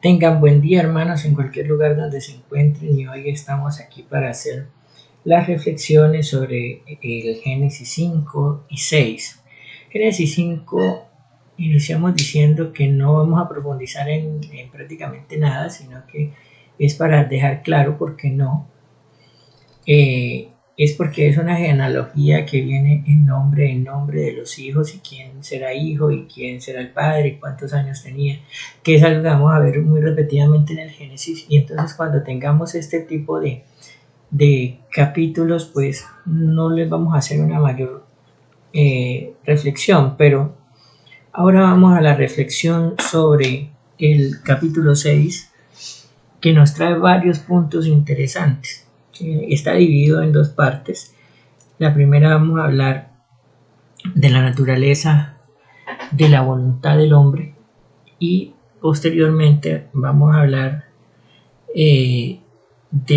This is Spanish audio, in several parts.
Tengan buen día, hermanos, en cualquier lugar donde se encuentren, y hoy estamos aquí para hacer las reflexiones sobre el Génesis 5 y 6. Génesis 5 iniciamos diciendo que no vamos a profundizar en prácticamente nada, sino que es para dejar claro por qué no. Es porque es una genealogía que viene en nombre de los hijos, y quién será hijo y quién será el padre y cuántos años tenía, que es algo que vamos a ver muy repetidamente en el Génesis. Y entonces cuando tengamos este tipo de capítulos, pues no les vamos a hacer una mayor reflexión. Pero ahora vamos a la reflexión sobre el capítulo 6, que nos trae varios puntos interesantes. Está dividido en dos partes. La primera, vamos a hablar de la naturaleza de la voluntad del hombre, y posteriormente vamos a hablar de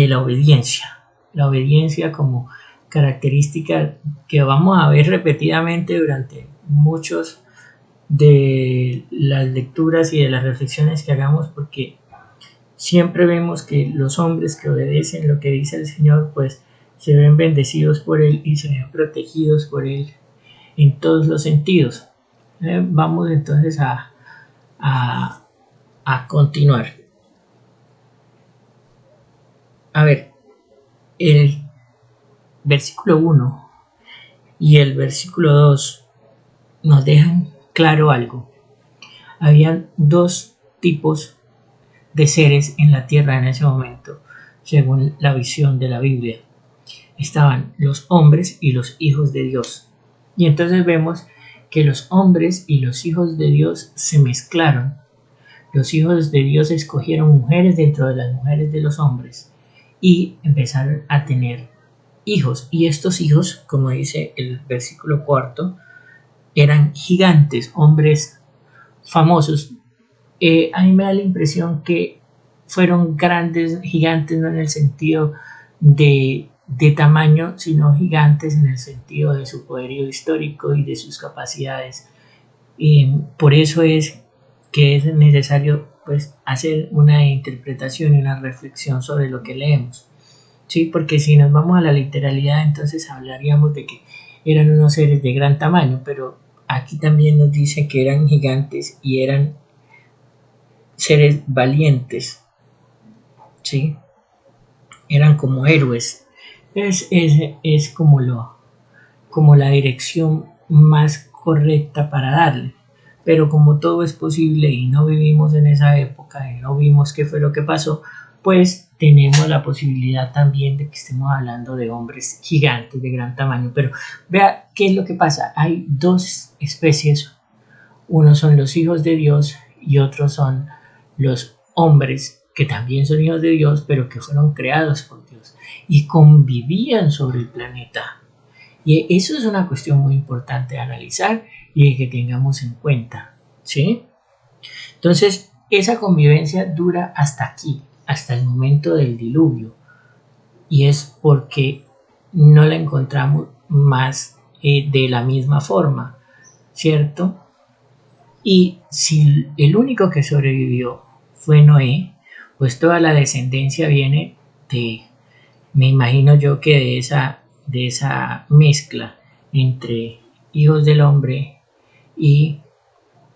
la obediencia como característica que vamos a ver repetidamente durante muchos de las lecturas y de las reflexiones que hagamos, porque siempre vemos que los hombres que obedecen lo que dice el Señor, pues se ven bendecidos por Él y se ven protegidos por Él en todos los sentidos. Vamos entonces a continuar. A ver, el versículo 1 y el versículo 2 nos dejan claro algo. Habían dos tipos de seres en la tierra en ese momento, según la visión de la Biblia. Estaban los hombres y los hijos de Dios. Y entonces vemos que los hombres y los hijos de Dios se mezclaron. Los hijos de Dios escogieron mujeres dentro de las mujeres de los hombres y empezaron a tener hijos. Y estos hijos, como dice el versículo 4, eran gigantes, hombres famosos. A mí me da la impresión que fueron grandes, gigantes no en el sentido de tamaño, sino gigantes en el sentido de su poderío histórico y de sus capacidades. Por eso es que es necesario, pues, hacer una interpretación y una reflexión sobre lo que leemos, ¿sí? Porque si nos vamos a la literalidad, entonces hablaríamos de que eran unos seres de gran tamaño, pero aquí también nos dice que eran gigantes y eran seres valientes, ¿sí? Eran como héroes. Es como la dirección más correcta para darle. Pero como todo es posible y no vivimos en esa época y no vimos qué fue lo que pasó, pues tenemos la posibilidad también de que estemos hablando de hombres gigantes de gran tamaño. Pero vea qué es lo que pasa. Hay dos especies. Unos son los hijos de Dios y otros son los hombres, que también son hijos de Dios, pero que fueron creados por Dios y convivían sobre el planeta. Y eso es una cuestión muy importante de analizar y de que tengamos en cuenta, ¿sí? Entonces, esa convivencia dura hasta aquí, hasta el momento del diluvio, y es porque no la encontramos más de la misma forma, ¿cierto? Y si el único que sobrevivió fue Noé, pues toda la descendencia viene me imagino yo que de esa mezcla entre hijos del hombre y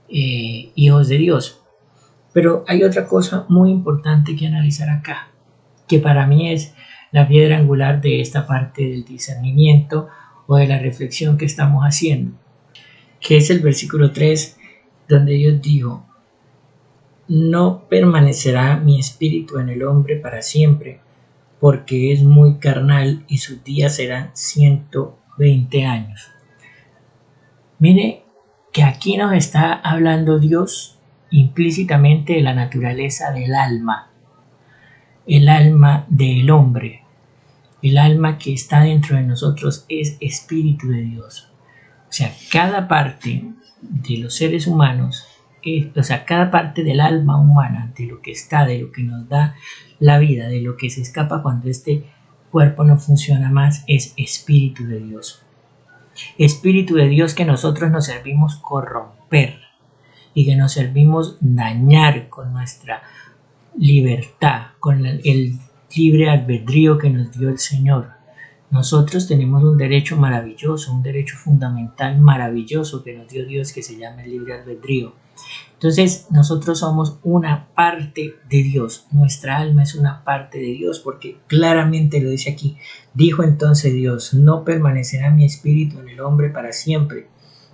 hijos de Dios. Pero hay otra cosa muy importante que analizar acá, que para mí es la piedra angular de esta parte del discernimiento o de la reflexión que estamos haciendo, que es el versículo 3, donde Dios dijo: no permanecerá mi espíritu en el hombre para siempre, porque es muy carnal y sus días serán 120 años. Mire que aquí nos está hablando Dios implícitamente de la naturaleza del alma, el alma del hombre. El alma que está dentro de nosotros es espíritu de Dios. O sea, cada parte de los seres humanos, cada parte del alma humana, de lo que está, de lo que nos da la vida, de lo que se escapa cuando este cuerpo no funciona más, es espíritu de Dios. Espíritu de Dios que nosotros nos servimos corromper y que nos servimos dañar con nuestra libertad, con el libre albedrío que nos dio el Señor. Nosotros tenemos un derecho maravilloso, un derecho fundamental maravilloso que nos dio Dios, que se llama el libre albedrío. Entonces nosotros somos una parte de Dios, nuestra alma es una parte de Dios, porque claramente lo dice aquí. Dijo entonces Dios: no permanecerá mi espíritu en el hombre para siempre,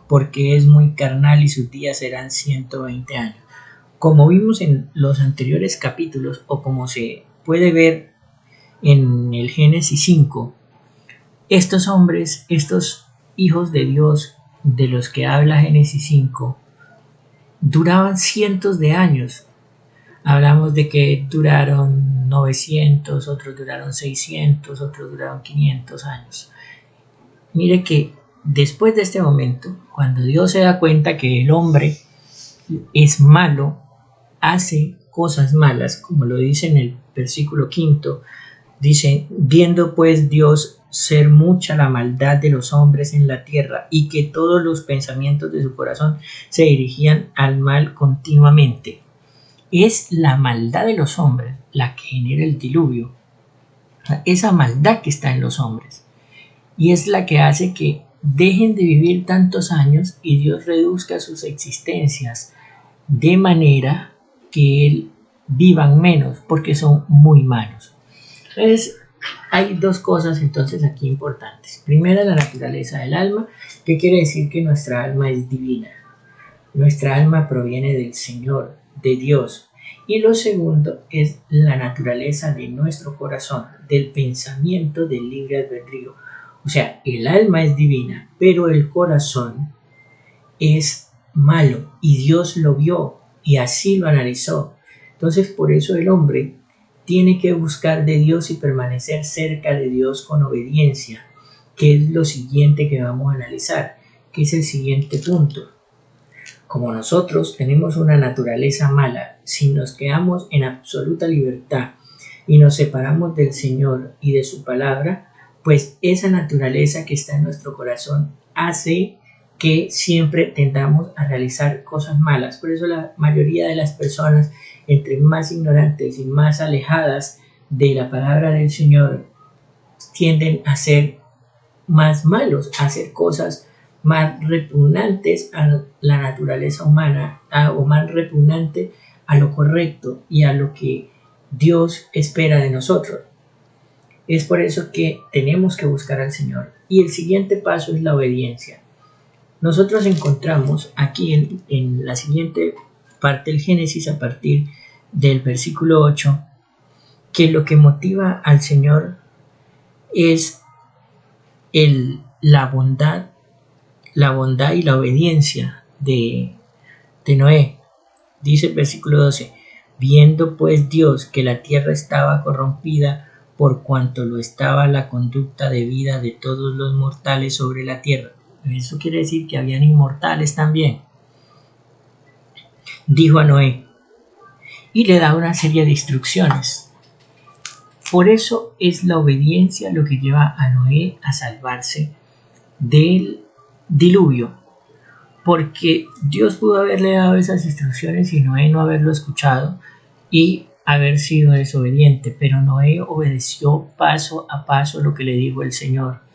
porque es muy carnal y sus días serán 120 años. Como vimos en los anteriores capítulos, o como se puede ver en el Génesis 5, estos hombres, estos hijos de Dios de los que habla Génesis 5, duraban cientos de años. Hablamos de que duraron 900, otros duraron 600, otros duraron 500 años. Mire que después de este momento, cuando Dios se da cuenta que el hombre es malo, hace cosas malas, como lo dice en el versículo 5, dice: viendo pues Dios ser mucha la maldad de los hombres en la tierra, y que todos los pensamientos de su corazón se dirigían al mal continuamente. Es la maldad de los hombres la que genera el diluvio, esa maldad que está en los hombres, y es la que hace que dejen de vivir tantos años y Dios reduzca sus existencias de manera que vivan menos, porque son muy malos. Entonces, hay dos cosas entonces aquí importantes. Primera, la naturaleza del alma, que quiere decir que nuestra alma es divina. Nuestra alma proviene del Señor, de Dios. Y lo segundo es la naturaleza de nuestro corazón, del pensamiento del libre albedrío. O sea, el alma es divina, pero el corazón es malo y Dios lo vio y así lo analizó. Entonces, por eso el hombre tiene que buscar de Dios y permanecer cerca de Dios con obediencia, que es lo siguiente que vamos a analizar, que es el siguiente punto. Como nosotros tenemos una naturaleza mala, si nos quedamos en absoluta libertad y nos separamos del Señor y de su palabra, pues esa naturaleza que está en nuestro corazón hace que siempre tendamos a realizar cosas malas. Por eso la mayoría de las personas, entre más ignorantes y más alejadas de la palabra del Señor, tienden a ser más malos, a hacer cosas más repugnantes a la naturaleza humana, o más repugnante a lo correcto y a lo que Dios espera de nosotros. Es por eso que tenemos que buscar al Señor. Y el siguiente paso es la obediencia. Nosotros encontramos aquí en la siguiente parte del Génesis, a partir del versículo 8, que lo que motiva al Señor es la bondad y la obediencia de Noé. Dice el versículo 12: viendo pues Dios que la tierra estaba corrompida, por cuanto lo estaba la conducta de vida de todos los mortales sobre la tierra. Eso quiere decir que habían inmortales también. Dijo a Noé, y le da una serie de instrucciones. Por eso es la obediencia lo que lleva a Noé a salvarse del diluvio, porque Dios pudo haberle dado esas instrucciones y Noé no haberlo escuchado y haber sido desobediente, pero Noé obedeció paso a paso lo que le dijo el Señor.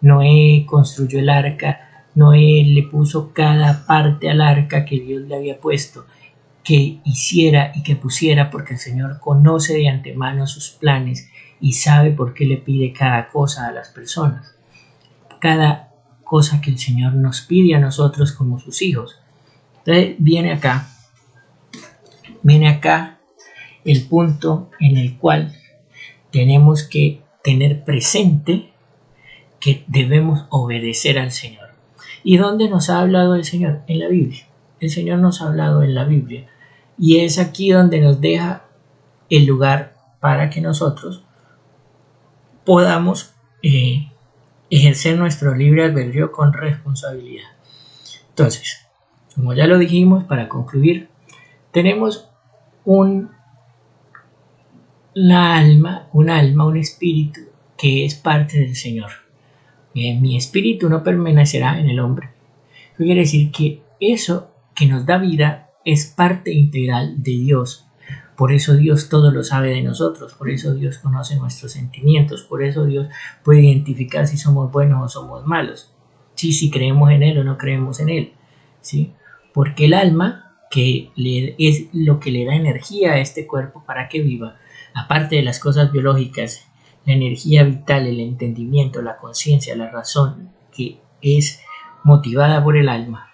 Noé construyó el arca, Noé le puso cada parte al arca que Dios le había puesto, que hiciera y que pusiera, porque el Señor conoce de antemano sus planes y sabe por qué le pide cada cosa a las personas. Cada cosa que el Señor nos pide a nosotros como sus hijos. Entonces viene acá el punto en el cual tenemos que tener presente que debemos obedecer al Señor. ¿Y dónde nos ha hablado el Señor? En la Biblia. El Señor nos ha hablado en la Biblia. Y es aquí donde nos deja el lugar para que nosotros podamos ejercer nuestro libre albedrío con responsabilidad. Entonces, como ya lo dijimos, para concluir, tenemos un espíritu que es parte del Señor. Mi espíritu no permanecerá en el hombre. Eso quiere decir que eso que nos da vida es parte integral de Dios. Por eso Dios todo lo sabe de nosotros, por eso Dios conoce nuestros sentimientos, por eso Dios puede identificar si somos buenos o somos malos, ¿sí? Si creemos en Él o no creemos en Él, ¿sí? Porque el alma, que es lo que le da energía a este cuerpo para que viva, aparte de las cosas biológicas, la energía vital, el entendimiento, la conciencia, la razón, que es motivada por el alma,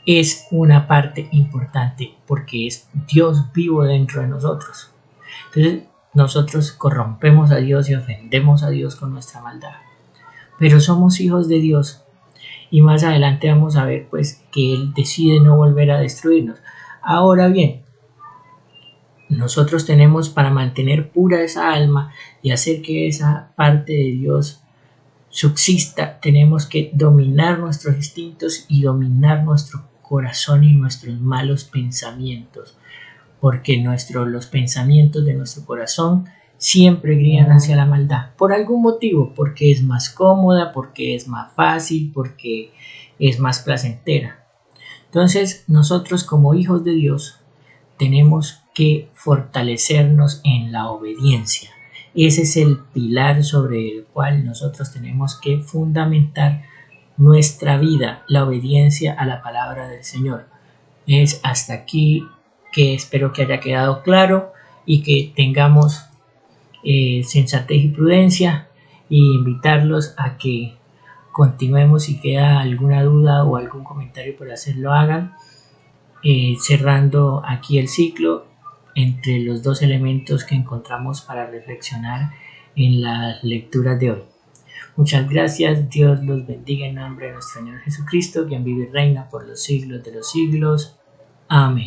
es una parte importante porque es Dios vivo dentro de nosotros. Entonces nosotros corrompemos a Dios y ofendemos a Dios con nuestra maldad, pero somos hijos de Dios, y más adelante vamos a ver pues que Él decide no volver a destruirnos. Ahora bien, nosotros tenemos, para mantener pura esa alma y hacer que esa parte de Dios subsista, tenemos que dominar nuestros instintos y dominar nuestro corazón y nuestros malos pensamientos, porque los pensamientos de nuestro corazón siempre guían hacia la maldad, por algún motivo, porque es más cómoda, porque es más fácil, porque es más placentera. Entonces nosotros, como hijos de Dios, tenemos que fortalecernos en la obediencia. Ese es el pilar sobre el cual nosotros tenemos que fundamentar nuestra vida, la obediencia a la palabra del Señor. Es hasta aquí que espero que haya quedado claro y que tengamos sensatez y prudencia, y invitarlos a que continuemos. Si queda alguna duda o algún comentario por hacer, lo hagan, cerrando aquí el ciclo entre los dos elementos que encontramos para reflexionar en las lecturas de hoy. Muchas gracias, Dios los bendiga en nombre de nuestro Señor Jesucristo, quien vive y reina por los siglos de los siglos. Amén.